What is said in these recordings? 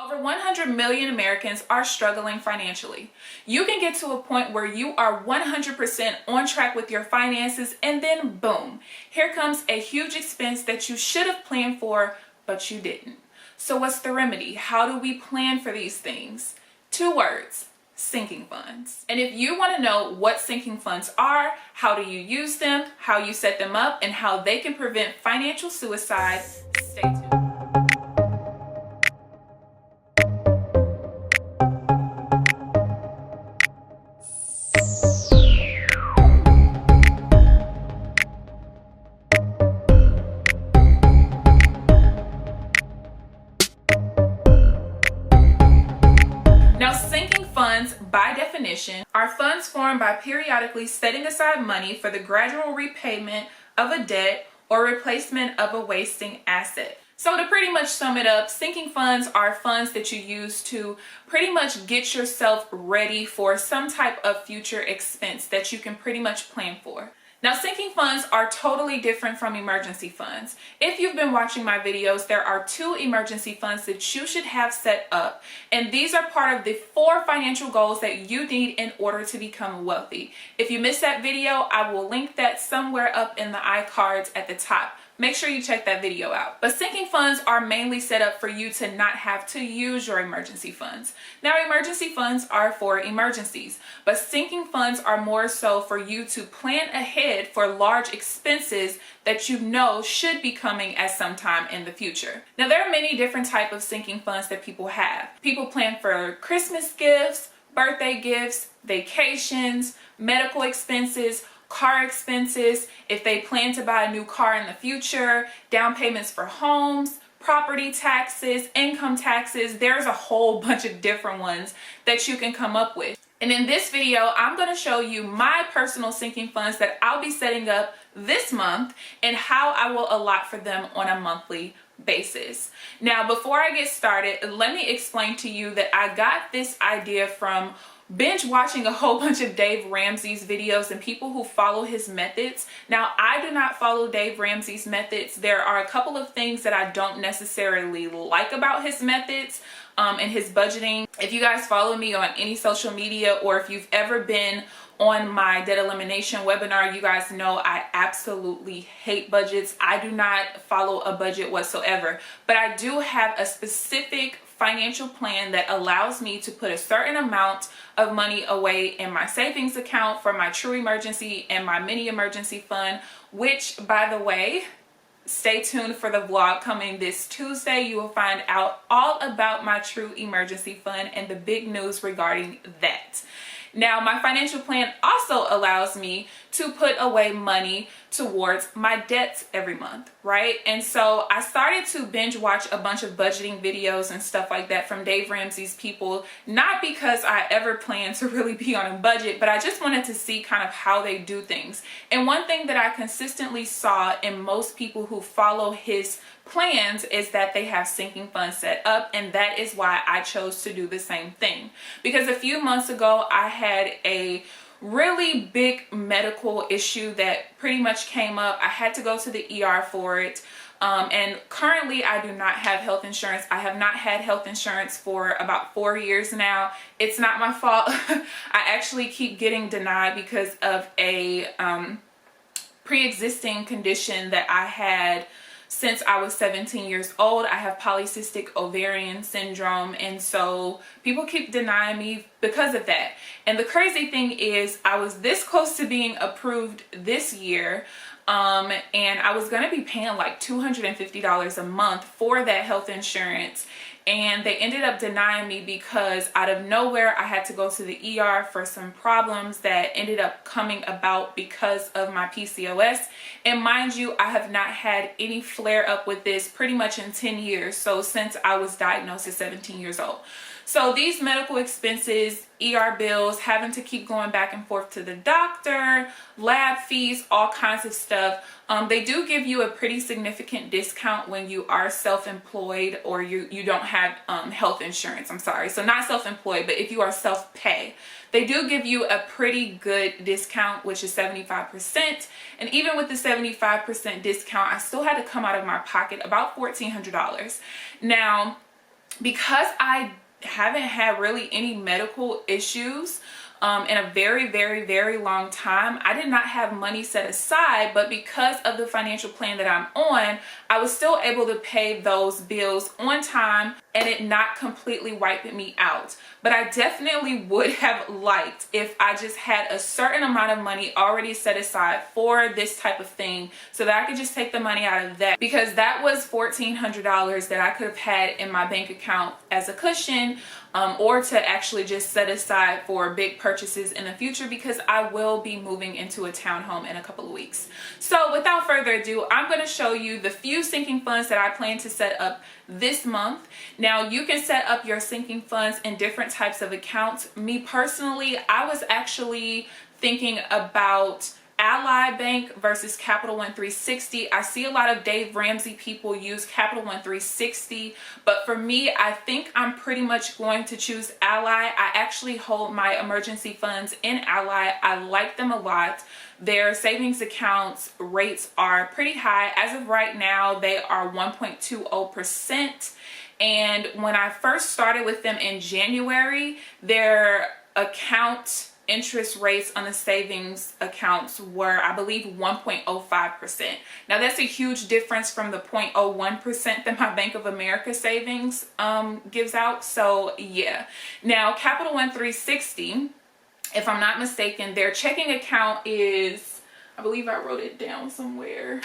Over 100 million Americans are struggling financially. You can get to a point where you are 100% on track with your finances, and then boom, here comes a huge expense that you should have planned for, but you didn't. So what's the remedy? How do we plan for these things? 2 words: sinking funds. And if you want to know what sinking funds are, how do you use them, how you set them up, and how they can prevent financial suicide, stay tuned. By definition, are funds formed by periodically setting aside money for the gradual repayment of a debt or replacement of a wasting asset. So to pretty much sum it up, sinking funds are funds that you use to pretty much get yourself ready for some type of future expense that you can pretty much plan for. Now, sinking funds are totally different from emergency funds. If you've been watching my videos, there are 2 emergency funds that you should have set up. And these are part of the 4 financial goals that you need in order to become wealthy. If you missed that video, I will link that somewhere up in the iCards at the top. Make sure you check that video out. But sinking funds are mainly set up for you to not have to use your emergency funds. Now, emergency funds are for emergencies, but sinking funds are more so for you to plan ahead for large expenses that you know should be coming at some time in the future. Now, there are many different types of sinking funds that people have. People plan for Christmas gifts, birthday gifts, vacations, medical expenses, car expenses, if they plan to buy a new car in the future, down payments for homes, property taxes, income taxes. There's a whole bunch of different ones that you can come up with. And in this video, I'm going to show you my personal sinking funds that I'll be setting up this month and how I will allot for them on a monthly basis. Now, before I get started, let me explain to you that I got this idea from binge watching a whole bunch of Dave Ramsey's videos and people who follow his methods. Now, I do not follow Dave Ramsey's methods. There are a couple of things that I don't necessarily like about his methods and his budgeting. If you guys follow me on any social media, or if you've ever been on my debt elimination webinar, you guys know I absolutely hate budgets. I do not follow a budget whatsoever, but I do have a specific financial plan that allows me to put a certain amount of money away in my savings account for my true emergency and my mini emergency fund, which, by the way, stay tuned for the vlog coming this Tuesday. You will find out all about my true emergency fund and the big news regarding that. Now, my financial plan also allows me to put away money towards my debts every month, right? And so I started to binge watch a bunch of budgeting videos and stuff like that from Dave Ramsey's people, not because I ever planned to really be on a budget, but I just wanted to see kind of how they do things. And one thing that I consistently saw in most people who follow his plans is that they have sinking funds set up, and that is why I chose to do the same thing. Because a few months ago, I had a really big medical issue that pretty much came up. I had to go to the ER for it. And currently I do not have health insurance. I have not had health insurance for about 4 years now. It's not my fault. I actually keep getting denied because of a pre-existing condition that I had since I was 17 years old. I have polycystic ovarian syndrome, and so people keep denying me because of that. And the crazy thing is, I was this close to being approved this year, and I was going to be paying like $250 a month for that health insurance, and they ended up denying me because out of nowhere I had to go to the ER for some problems that ended up coming about because of my PCOS. And mind you, I have not had any flare up with this pretty much in 10 years. So since I was diagnosed at 17 years old. So these medical expenses, ER bills, having to keep going back and forth to the doctor, lab fees, all kinds of stuff. They do give you a pretty significant discount when you are self-employed or you don't have health insurance. I'm sorry. So not self-employed, but if you are self-pay, they do give you a pretty good discount, which is 75%. And even with the 75% discount, I still had to come out of my pocket about $1,400. Now, because I haven't had really any medical issues in a very long time, I did not have money set aside. But because of the financial plan that I'm on, I was still able to pay those bills on time and it not completely wiped me out. But I definitely would have liked if I just had a certain amount of money already set aside for this type of thing, so that I could just take the money out of that, because that was $1,400 that I could have had in my bank account as a cushion, or to actually just set aside for big purchases in the future, because I will be moving into a townhome in a couple of weeks. So without further ado, I'm going to show you the few sinking funds that I plan to set up this month. Now, you can set up your sinking funds in different types of accounts. Me personally, I was actually thinking about Ally Bank versus Capital One 360. I see a lot of Dave Ramsey people use Capital One 360, but for me, I think I'm pretty much going to choose Ally. I actually hold my emergency funds in Ally. I like them a lot. Their savings accounts rates are pretty high. As of right now, they are 1.20%. And when I first started with them in January, their account interest rates on the savings accounts were, I believe, 1.05%. Now, that's a huge difference from the 0.01% that my Bank of America savings gives out. So yeah. Now, Capital One 360, if I'm not mistaken, their checking account is, I believe I wrote it down somewhere.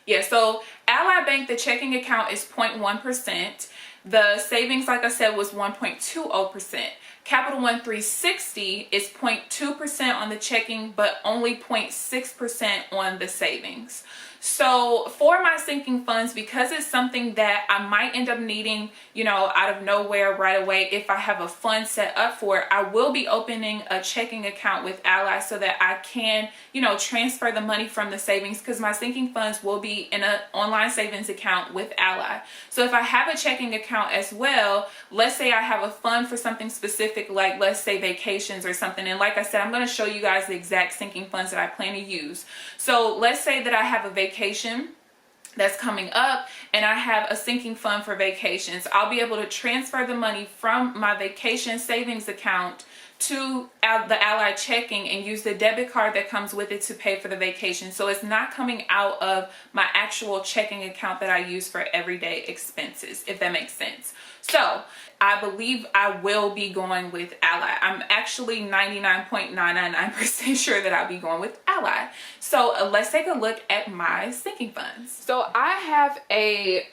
Yeah, so Ally Bank, the checking account is 0.1%. The savings, like I said, was 1.20%. Capital One 360 is 0.2% on the checking, but only 0.6% on the savings. So for my sinking funds, because it's something that I might end up needing, you know, out of nowhere right away, if I have a fund set up for it, I will be opening a checking account with Ally so that I can, you know, transfer the money from the savings, because my sinking funds will be in an online savings account with Ally. So if I have a checking account as well, let's say I have a fund for something specific, like let's say vacations or something. And like I said, I'm going to show you guys the exact sinking funds that I plan to use. So let's say that I have a vacation that's coming up and I have a sinking fund for vacations. I'll be able to transfer the money from my vacation savings account to the Ally checking and use the debit card that comes with it to pay for the vacation. So it's not coming out of my actual checking account that I use for everyday expenses, if that makes sense. So I believe I will be going with Ally. I'm actually 99.999% sure that I'll be going with Ally. So let's take a look at my sinking funds. So I have a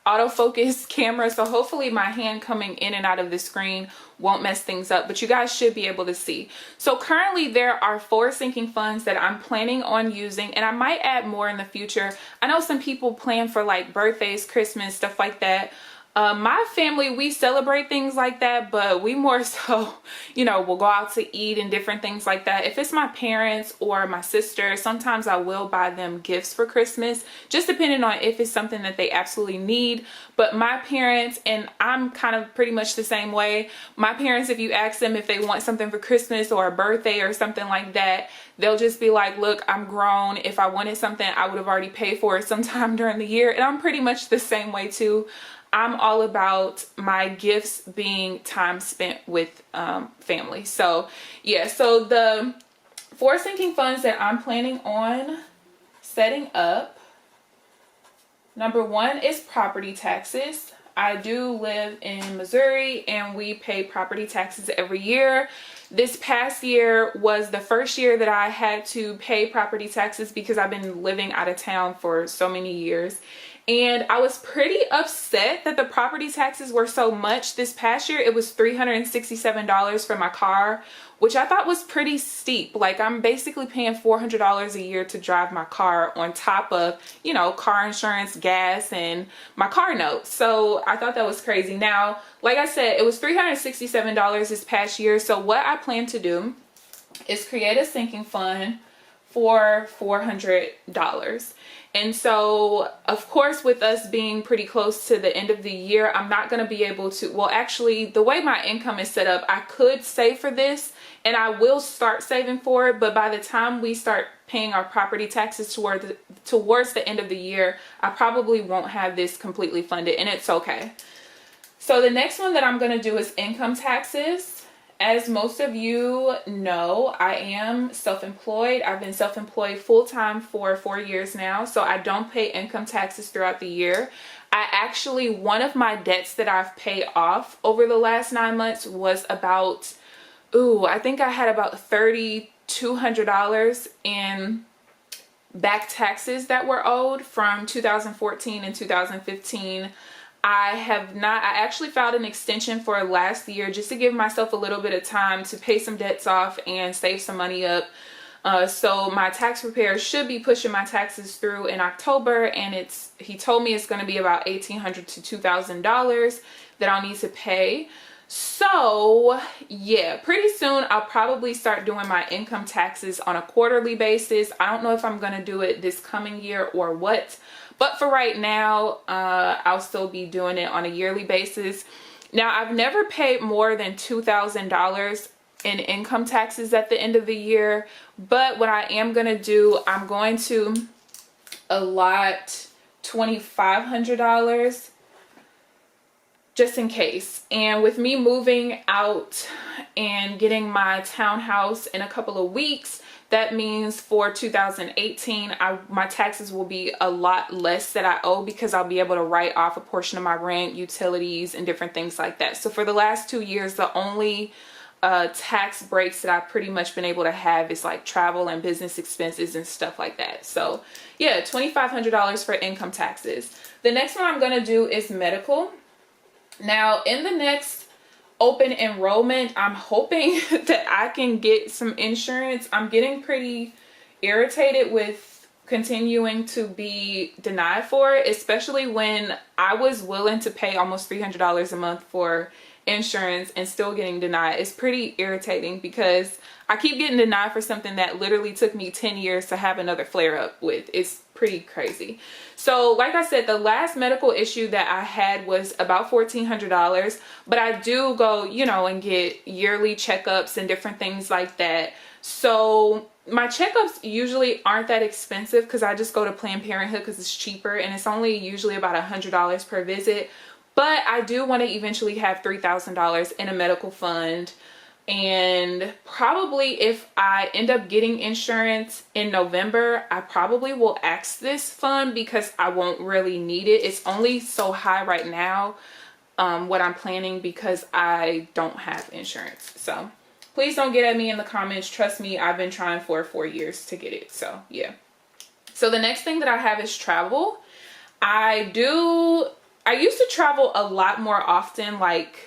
autofocus camera, so hopefully my hand coming in and out of the screen won't mess things up, but you guys should be able to see. So currently there are 4 sinking funds that I'm planning on using, and I might add more in the future. I know some people plan for like birthdays, Christmas, stuff like that. My family, we celebrate things like that, but we more so, you know, we'll go out to eat and different things like that. If it's my parents or my sister, sometimes I will buy them gifts for Christmas, just depending on if it's something that they absolutely need. But my parents, and I'm kind of pretty much the same way, my parents, if you ask them if they want something for Christmas or a birthday or something like that, they'll just be like, look, I'm grown. If I wanted something, I would have already paid for it sometime during the year. And I'm pretty much the same way too. I'm all about my gifts being time spent with family. So yeah, so the 4 sinking funds that I'm planning on setting up, number 1 is property taxes. I do live in Missouri and we pay property taxes every year. This past year was the first year that I had to pay property taxes because I've been living out of town for so many years. And I was pretty upset that the property taxes were so much. This past year, it was $367 for my car, which I thought was pretty steep. Like, I'm basically paying $400 a year to drive my car on top of, you know, car insurance, gas, and my car note. So I thought that was crazy. Now, like I said, it was $367 this past year. So what I plan to do is create a sinking fund for $400. And so, of course, with us being pretty close to the end of the year, I'm not going to be able to, well, actually, the way my income is set up, I could save for this, and I will start saving for it, but by the time we start paying our property taxes towards the end of the year, I probably won't have this completely funded, and it's okay. So the next one that I'm going to do is income taxes. As most of you know, I am self-employed. I've been self-employed full-time for 4 years now, so I don't pay income taxes throughout the year. One of my debts that I've paid off over the last 9 months was about, I think I had about $3,200 in back taxes that were owed from 2014 and 2015. I actually filed an extension for last year just to give myself a little bit of time to pay some debts off and save some money up. So my tax preparer should be pushing my taxes through in October, and he told me it's going to be about $1,800 to $2,000 that I'll need to pay. So yeah, pretty soon I'll probably start doing my income taxes on a quarterly basis. I don't know if I'm going to do it this coming year or what. But for right now, I'll still be doing it on a yearly basis. Now, I've never paid more than $2,000 in income taxes at the end of the year. But what I am going to do, I'm going to allot $2,500 just in case. And with me moving out and getting my townhouse in a couple of weeks, that means for 2018, my taxes will be a lot less that I owe because I'll be able to write off a portion of my rent, utilities, and different things like that. So for the last 2 years, the only tax breaks that I've pretty much been able to have is like travel and business expenses and stuff like that. So yeah, $2,500 for income taxes. The next one I'm going to do is medical. Now, in the next open enrollment, I'm hoping that I can get some insurance. I'm getting pretty irritated with continuing to be denied for it, especially when I was willing to pay almost $300 a month for insurance and still getting denied. It's pretty irritating because I keep getting denied for something that literally took me 10 years to have another flare up with. It's pretty crazy. So like I said, the last medical issue that I had was about $1,400, but I do go, and get yearly checkups and different things like that. So my checkups usually aren't that expensive because I just go to Planned Parenthood because it's cheaper, and it's only usually about $100 per visit. But I do want to eventually have $3,000 in a medical fund. And probably if I end up getting insurance in November, I probably will ask this fund because I won't really need it. It's only so high right now, what I'm planning, because I don't have insurance. So please don't get at me in the comments. Trust me, I've been trying for 4 years to get it. So yeah. So the next thing that I have is travel. I used to travel a lot more often, like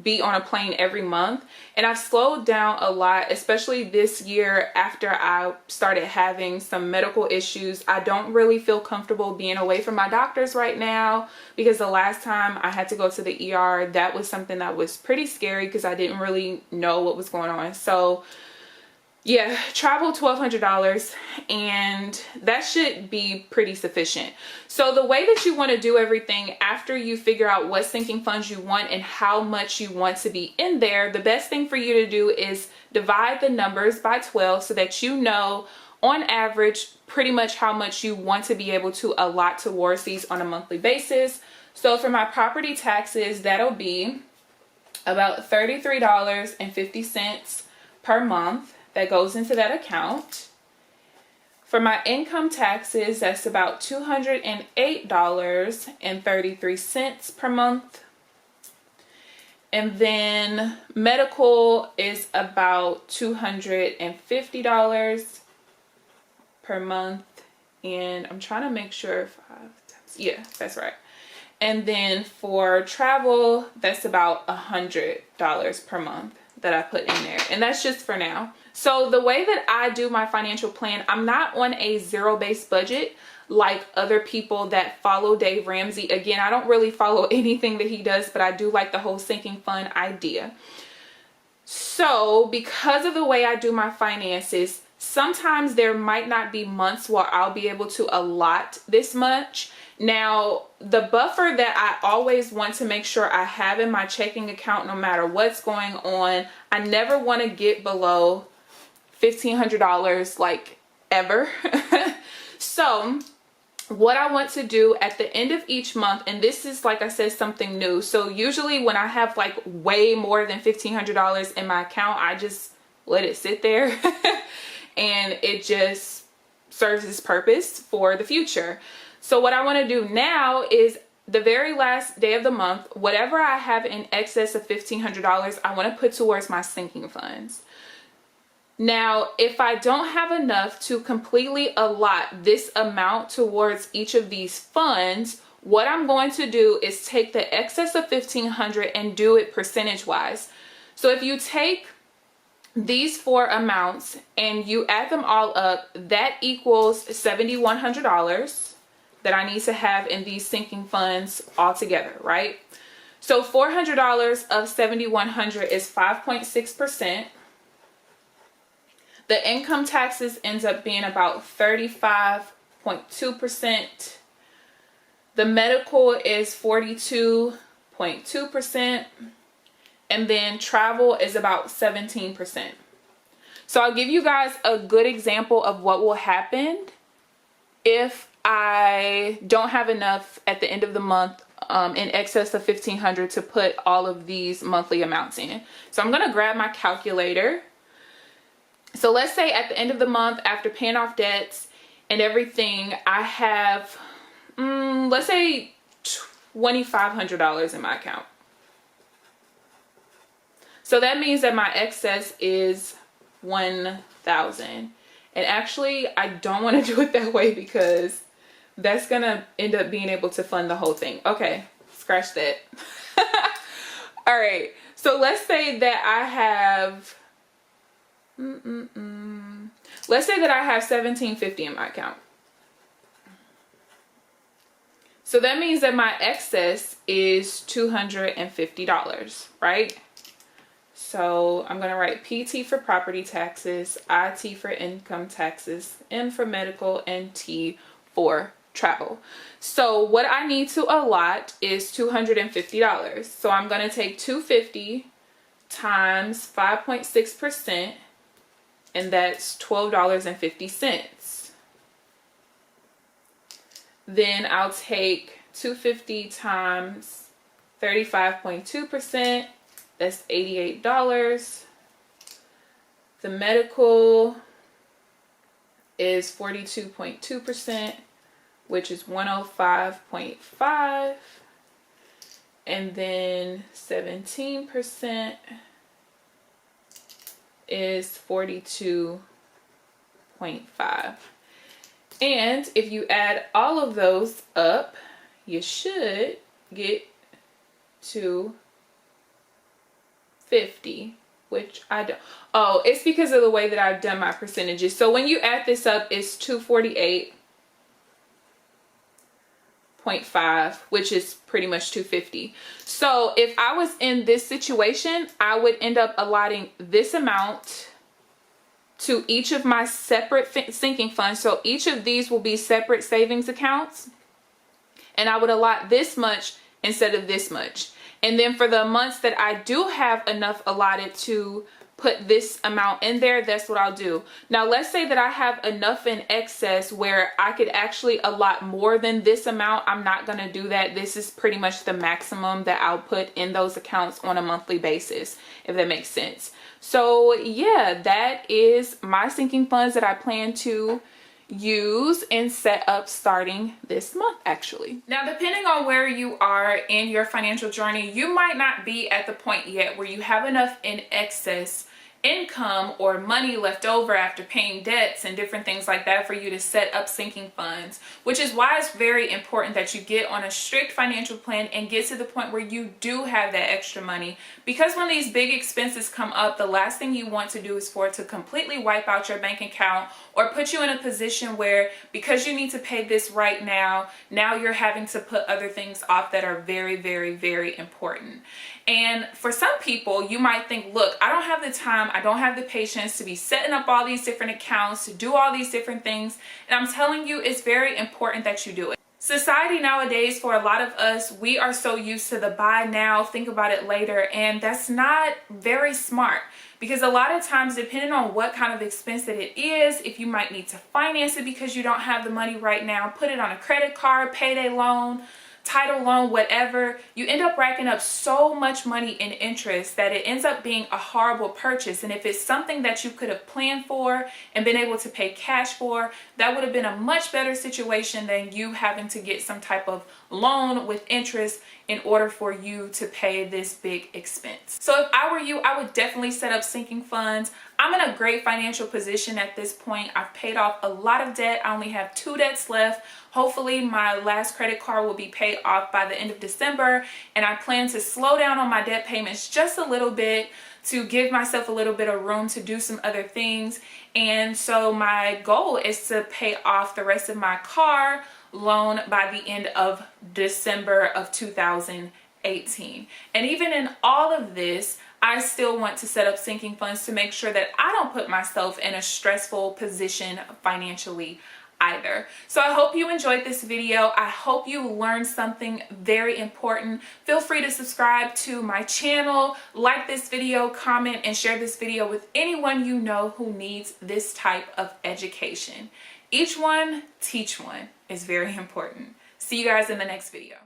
be on a plane every month, and I've slowed down a lot, especially this year after I started having some medical issues. I don't really feel comfortable being away from my doctors right now because the last time I had to go to the ER, that was something that was pretty scary because I didn't really know what was going on. So yeah, travel $1,200, and that should be pretty sufficient. So the way that you want to do everything after you figure out what sinking funds you want and how much you want to be in there, the best thing for you to do is divide the numbers by 12 so that you know on average pretty much how much you want to be able to allot towards these on a monthly basis. So for my property taxes, that'll be about $33.50 per month. That goes into that account. For my income taxes, that's about $208.33 per month. And then medical is about $250 per month. And I'm trying to make sure yeah, that's right. And then for travel, that's about $100 per month that I put in there. And that's just for now. So the way that I do my financial plan, I'm not on a zero-based budget like other people that follow Dave Ramsey. Again, I don't really follow anything that he does, but I do like the whole sinking fund idea. So because of the way I do my finances, sometimes there might not be months where I'll be able to allot this much. Now, the buffer that I always want to make sure I have in my checking account, no matter what's going on, I never want to get below $1,500, like, ever. So what I want to do at the end of each month, and this is, like I said, something new. So usually when I have like way more than $1,500 in my account, I just let it sit there and it just serves its purpose for the future. So what I want to do now is the very last day of the month, whatever I have in excess of $1,500, I want to put towards my sinking funds. Now, if I don't have enough to completely allot this amount towards each of these funds, what I'm going to do is take the excess of $1,500 and do it percentage wise. So if you take these four amounts and you add them all up, that equals $7,100 that I need to have in these sinking funds altogether, right? So $400 of $7,100 is 5.6%. The income taxes ends up being about 35.2%. The medical is 42.2%. And then travel is about 17%. So I'll give you guys a good example of what will happen if I don't have enough at the end of the month in excess of $1,500 to put all of these monthly amounts in. So I'm going to grab my calculator. So let's say at the end of the month, after paying off debts and everything, I have, let's say $2,500 in my account. So that means that my excess is $1,000. And actually, I don't want to do it that way because that's going to end up being able to fund the whole thing. Okay, scratch that. All right, so let's say that I have... Let's say that I have $1,750 in my account. So that means that my excess is $250, right? So I'm going to write PT for property taxes, IT for income taxes, M for medical, and T for travel. So what I need to allot is $250. So I'm going to take $250 times 5.6%. and that's $12.50. Then I'll take $250 times 35.2%, that's $88. The medical is 42.2%, which is $105.5, and then 17% is 42.5. And if you add all of those up, you should get to 50, which I don't. Oh, it's because of the way that I've done my percentages. So when you add this up, it's 248.5, which is pretty much 250. So if I was in this situation, I would end up allotting this amount to each of my separate sinking funds. So each of these will be separate savings accounts, and I would allot this much instead of this much. And then for the months that I do have enough allotted to put this amount in there, that's what I'll do. Now let's say that I have enough in excess where I could actually allot more than this amount. I'm not going to do that. This is pretty much the maximum that I'll put in those accounts on a monthly basis, if that makes sense. So yeah, that is my sinking funds that I plan to use and set up starting this month actually. Now, depending on where you are in your financial journey, you might not be at the point yet where you have enough in excess income or money left over after paying debts and different things like that for you to set up sinking funds, which is why it's very important that you get on a strict financial plan and get to the point where you do have that extra money, because when these big expenses come up, the last thing you want to do is for it to completely wipe out your bank account or put you in a position where, because you need to pay this right now you're having to put other things off that are very, very, very important. And for some people, you might think, look, I don't have the time, time. I don't have the patience to be setting up all these different accounts, to do all these different things. And I'm telling you, it's very important that you do it. Society nowadays, for a lot of us, we are so used to the buy now, think about it later, and that's not very smart, because a lot of times, depending on what kind of expense that it is, if you might need to finance it because you don't have the money right now, put it on a credit card, payday loan, title loan, whatever, you end up racking up so much money in interest that it ends up being a horrible purchase. And if it's something that you could have planned for and been able to pay cash for, that would have been a much better situation than you having to get some type of loan with interest in order for you to pay this big expense. So if I were you, I would definitely set up sinking funds. I'm in a great financial position at this point. I've paid off a lot of debt. I only have 2 debts left. Hopefully my last credit card will be paid off by the end of December, and I plan to slow down on my debt payments just a little bit to give myself a little bit of room to do some other things. And so my goal is to pay off the rest of my car loan by the end of December of 2018. And even in all of this, I still want to set up sinking funds to make sure that I don't put myself in a stressful position financially either. So I hope you enjoyed this video. I hope you learned something very important. Feel free to subscribe to my channel, like this video, comment, and share this video with anyone you know who needs this type of education. Each one, teach one is very important. See you guys in the next video.